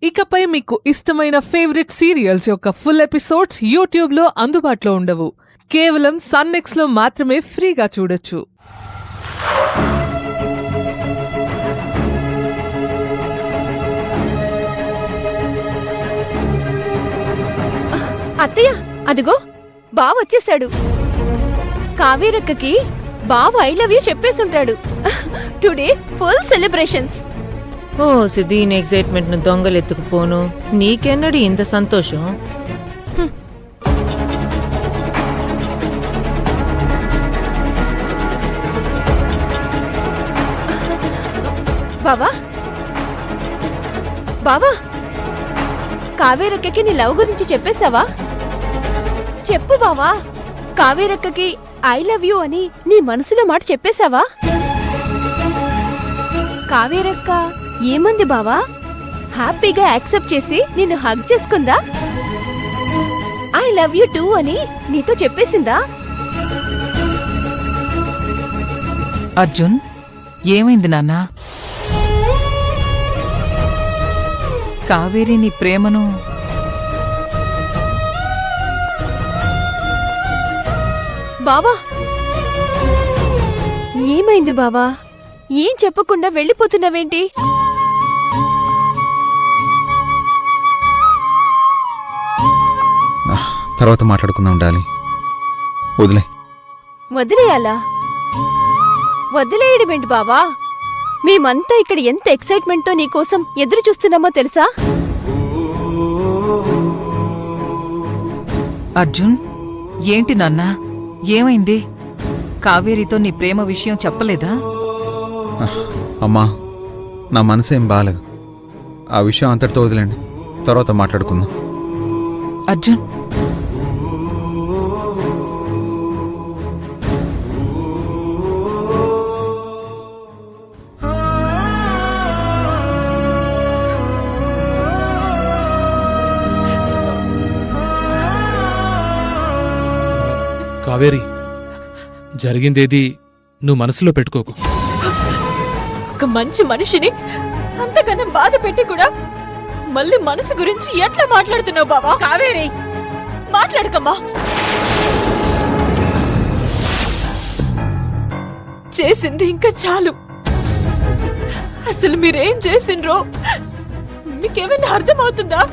ఇకపై మీకు ఇష్టమైన ఫేవరెట్ సీరియల్స్ యొక్క ఫుల్ ఎపిసోడ్స్ యూట్యూబ్లో అందుబాటులో ఉండవు. కేవలం సన్నెక్స్లో మాత్రమే ఫ్రీగా చూడొచ్చు. అత్తయ్య, అదిగో బావ వచ్చేసాడు. కావేరక్కకి బావ ఐ లవ్ యూ చెప్పేసుంటాడు. Today full celebrations. ఓ దీని ఎక్సైట్మెంట్ ను దొంగలెత్తుకుపోను. నీకెన్నడి ఇంత సంతోషం? బావా బావా, కావేరక్కకి నీ లవ్ గురించి చెప్పేశావా? చెప్పు బావా, కావేరక్కకి ఐ లవ్ యూ అని నీ మనసులో మాట చెప్పేశావా? కావేరక్క ఏమంది బావా? హ్యాపీగా యాక్సెప్ట్ చేసి నిన్ను హగ్ చేసుకుందా? ఐ లవ్ యూ టూ అని నీతో చెప్పేసిందా? అర్జున్, ఏమైంది నాన్నా? కావేరి నీ ప్రేమను బావా, ఏమైంది బావా? ఏం చెప్పకుండా వెళ్ళిపోతున్నావేంటి? తర్వాత మాట్లాడుకుందాం డాలి. వదిలేయాలా? వదిలేయడమేంటి బావా? మేమంతా ఇక్కడ ఎంత ఎక్సైట్మెంట్ తో నీకోసం ఎదురు చూస్తున్నామో తెలుసా? అర్జున్, ఏంటి నాన్నా? ఏమైంది? కావేరితో నీ ప్రేమ విషయం చెప్పలేదా? అమ్మా, నా మనసేం బాలేదు. ఆ విషయం అంతటితో వదిలేండి, తర్వాత మాట్లాడుకుందాం. అర్జున్, కావేరి, జరిగిందేది నువ్వు మనసులో పెట్టుకోకు. ఒక మంచి మనిషిని అంతకన్నా బాధ పెట్టి కూడా మళ్ళీ మనసు గురించి ఎట్లా మాట్లాడుతున్నావు బావా? కావేరి, మాట్లాడకమ్మా. చేసింది ఇంకా చాలు. అసలు మీరేం చేసిండ్రో మీకేమైనా అర్థమవుతుందా?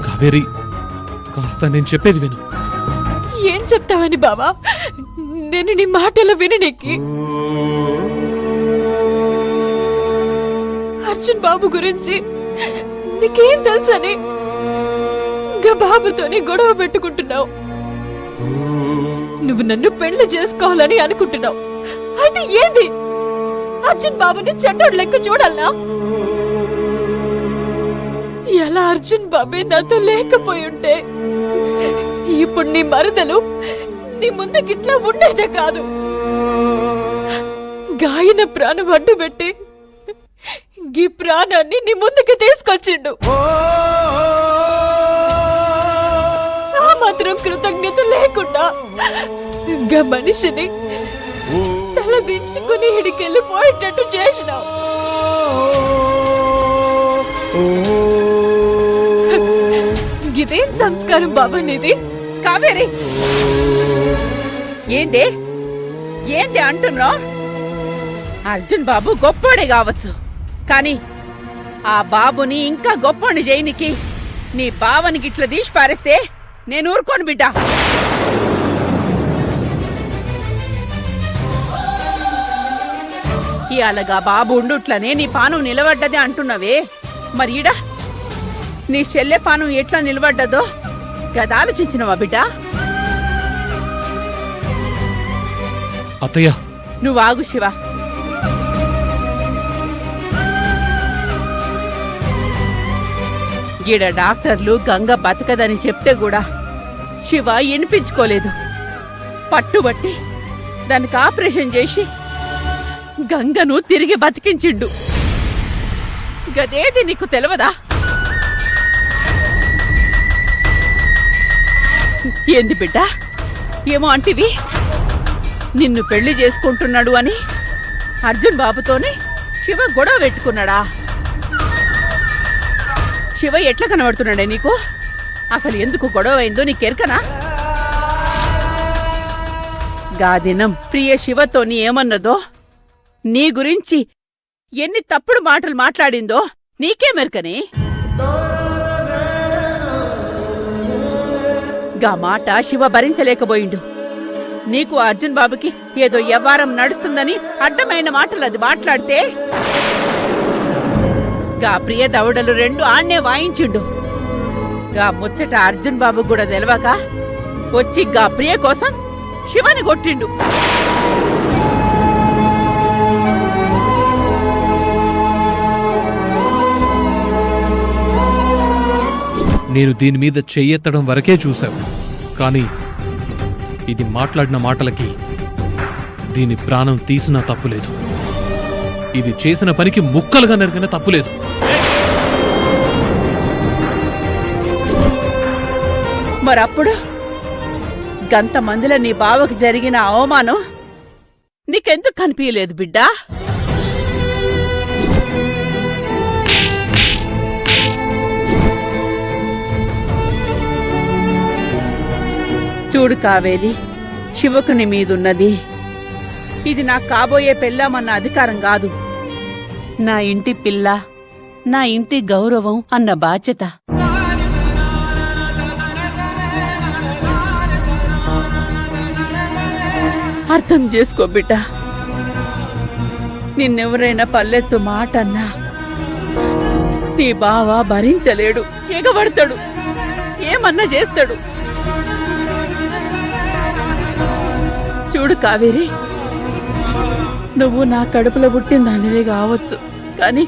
కావేరి, కాస్త నేను చెప్పేది విను. ఏం చెప్తావని బావా? నేను నీ మాటలు విననీకి. అర్జున్ బాబు గురించి నీకేం తెలుసని ఇంకా బాబుతోని గొడవ పెట్టుకుంటున్నావు. నువ్వు నన్ను పెళ్లి చేసుకోవాలని అనుకుంటున్నావు. అయితే ఏంది? అర్జున్ బాబుని చెడ్డోడు లెక్క చూడాలనా? ఎలా అర్జున్ బాబే నాతో లేకపోయి ఉంటే ఇప్పుడు నీ మరదలు నీ ముందుకిట్లా ఉండేదే కాదు. గాయన ప్రాణం అడ్డుపెట్టి ఈ ప్రాణాన్ని నీ ముందుకి తీసుకొచ్చిండు. ఆ మాత్రం కృతజ్ఞత లేకుండా ఇంకా మనిషిని తల దించుకుని ఇడికెళ్ళిపోయేటట్టు చేసినావు. ఇదేం సంస్కారం బాబా నీది? కావేరి, ఏంది ఏంది అంటున్నావు? అర్జున్ బాబు గొప్పోడే కావచ్చు, కాని ఆ బాబుని ఇంకా గొప్పోని చేయనికి నీ బావనికి ఇట్లా తీసి పారేస్తే నేను ఊరుకోను బిడ్డా. ఇలాగా బాబు ఉండుట్లనే నీ పానం నిలబడ్డది అంటున్నావే, మరి ఈడ నీ చెల్లె పానం ఎట్లా నిలబడ్డదో గదా ఆలోచించినవా బిడ్డా? అత్తయ్య, నువ్వు ఆగు శివ. ఈడ డాక్టర్లు గంగ బతకదని చెప్తే కూడా శివ వినిపించుకోలేదు. పట్టుబట్టి దానికి ఆపరేషన్ చేసి గంగను తిరిగి బతికించిండు. గదేది నీకు తెలవదా? ఏంది బిడ్డ, ఏమో అంటివి? నిన్ను పెళ్లి చేసుకుంటున్నాడు అని అర్జున్ బాబుతోనే శివ గొడవ పెట్టుకున్నాడా? శివ ఎట్లా కనబడుతున్నాడే నీకు? అసలు ఎందుకు గొడవ అయిందో నీకెరకనా? గాదినం ప్రియ శివతోని ఏమన్నదో, నీ గురించి ఎన్ని తప్పుడు మాటలు మాట్లాడిందో నీకేమెరకని? గా మాట శివ భరించలేకపోయిండు. నీకు అర్జున్ బాబుకి ఏదో వ్యవహారం నడుస్తుందని అడ్డమైన మాటలు అది మాట్లాడితే గా ప్రియ దవడలు 2 ఆన్నే వాయించిండు. గా ముచ్చట అర్జున్ బాబు కూడా తెలవక వచ్చి గా ప్రియ కోసం శివని కొట్టిండు. నేను దీని మీద చెయ్యెత్తడం వరకే చూశావు, కానీ ఇది మాట్లాడిన మాటలకి దీని ప్రాణం తీసినా తప్పులేదు. ఇది చేసిన పనికి ముక్కలుగా నరికిన తప్పులేదు. మరప్పుడు గంతమందిలో నీ బావకు జరిగిన అవమానం నీకెందుకు కనిపించలేదు బిడ్డా? చూడు కావేరి, శివకు నీ మీదున్నది ఇది నాకు కాబోయే పెళ్ళామన్న అధికారం కాదు, నా ఇంటి పిల్ల, నా ఇంటి గౌరవం అన్న బాధ్యత. అర్థం చేసుకో బిడ్డా. నిన్నెవరైనా పల్లెత్తు మాటన్నా నీ బావ భరించలేడు, ఎగబడతాడు, ఏమన్నా చేస్తాడు. చూడు కావేరి, నువ్వు నా కడుపులో పుట్టిందానివే కావచ్చు, కాని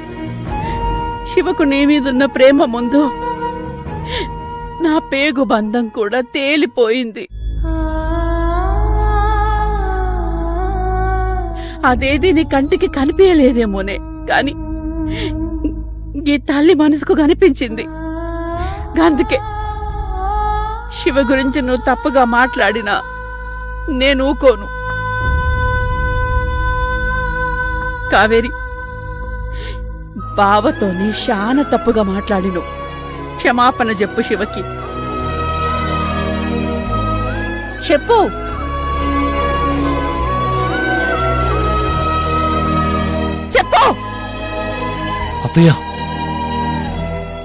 శివకు నీ మీదున్న ప్రేమ ముందు నా పేగు బంధం కూడా తేలిపోయింది. అదేది నీ కంటికి కనిపించలేదేమోనే, కాని ఈ తల్లి మనసుకు కనిపించింది. అందుకే శివ గురించి నువ్వు తప్పుగా మాట్లాడినా నేను ఊకోను. కావేరి, బావతోని శాన తప్పుగా మాట్లాడిను, క్షమాపణ చెప్పు శివకి. చెప్పు. చెప్పు. అత్తయ్య,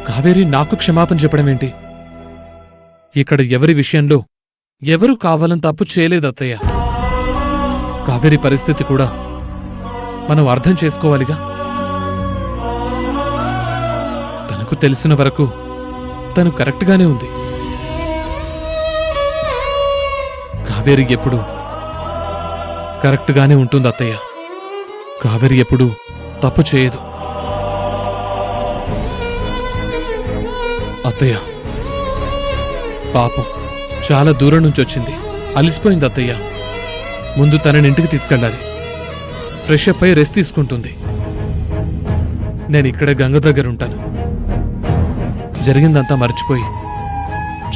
కావేరి నాకు క్షమాపణ చెప్పడం ఏంటి? ఇక్కడ ఎవరి విషయంలో ఎవరు కావాలని తప్పు చేయలేదు అత్తయ్య. కావేరి పరిస్థితి కూడా మనం అర్థం చేసుకోవాలిగా. తనకు తెలిసిన వరకు తను కరెక్ట్గానే ఉంది. కావేరి ఎప్పుడు కరెక్ట్గానే ఉంటుంది అత్తయ్య. కావేరి ఎప్పుడు తప్పు చేయదు. అత్తయ్య పాపం చాలా దూరం నుంచి వచ్చింది, అలిసిపోయింది అత్తయ్య. ముందు తనని ఇంటికి తీసుకెళ్ళాలి, ఫ్రెష్ అప్ అయి రెస్ట్ తీసుకుంటుంది. నేను ఇక్కడ గంగ దగ్గరుంటాను. జరిగిందంతా మర్చిపోయి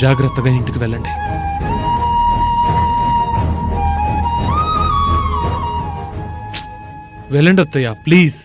జాగ్రత్తగా ఇంటికి వెళ్ళండి. వెళ్ళండి అత్తయ్య, ప్లీజ్.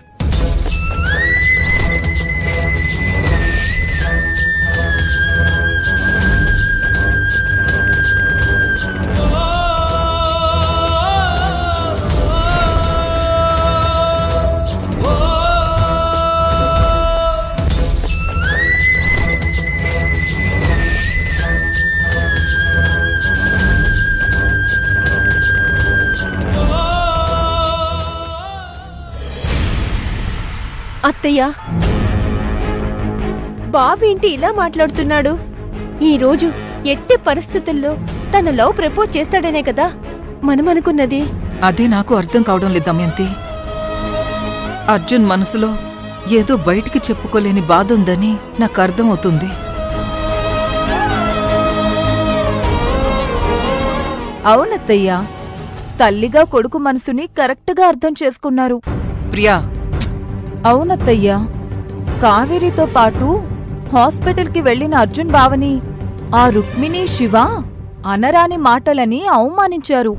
అత్తయ్య, బావేంటి ఇలా మాట్లాడుతున్నాడు? ఈరోజు ఎట్టి పరిస్థితుల్లో తన లవ్ ప్రపోజ్ చేస్తాడనే కదా మనం అనుకున్నది. అదే నాకు అర్థం కావడం లేదు దమయంతి. అర్జున్ మనసులో ఏదో బయటికి చెప్పుకోలేని బాధ ఉందని నాకు అర్థమవుతుంది. అవునత్తయ్యా, తల్లిగా కొడుకు మనసుని కరెక్ట్గా అర్థం చేసుకున్నారు. ప్రియా, అవునత్తయ్యా, కావేరితో పాటు హాస్పిటల్కి వెళ్లిన అర్జున్ బావని ఆ రుక్మిణి శివ అనరాని మాటలని అవమానించారు.